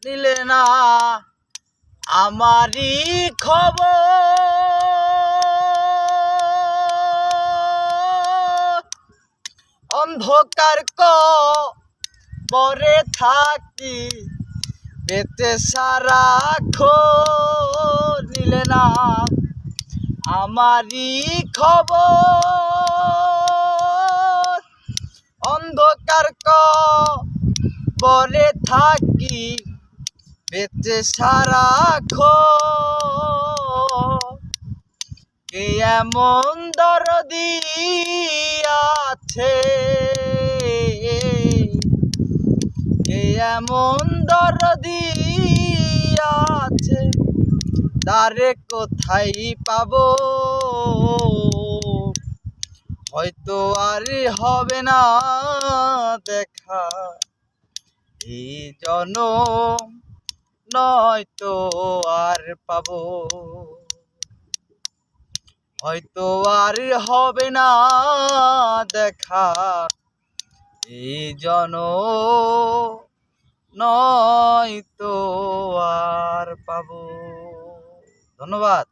নিলে না আমারই খবর, অন্ধকার কবরে থাকি পেতে সারাক্ষণ নিলে না আমারই খবর, অন্ধকার কবরে থাকি পেতে সারাক্ষণ। কে এমন দরদি আছে, কে এমন দরদি আছে, তারে কোথায় পাবো? হয়তো আর হবে না দেখা এই জনম, নয়তো আর পাবো। হয়তো আর হবে না দেখা এই জনম, নয়তো আর পাবো। ধন্যবাদ।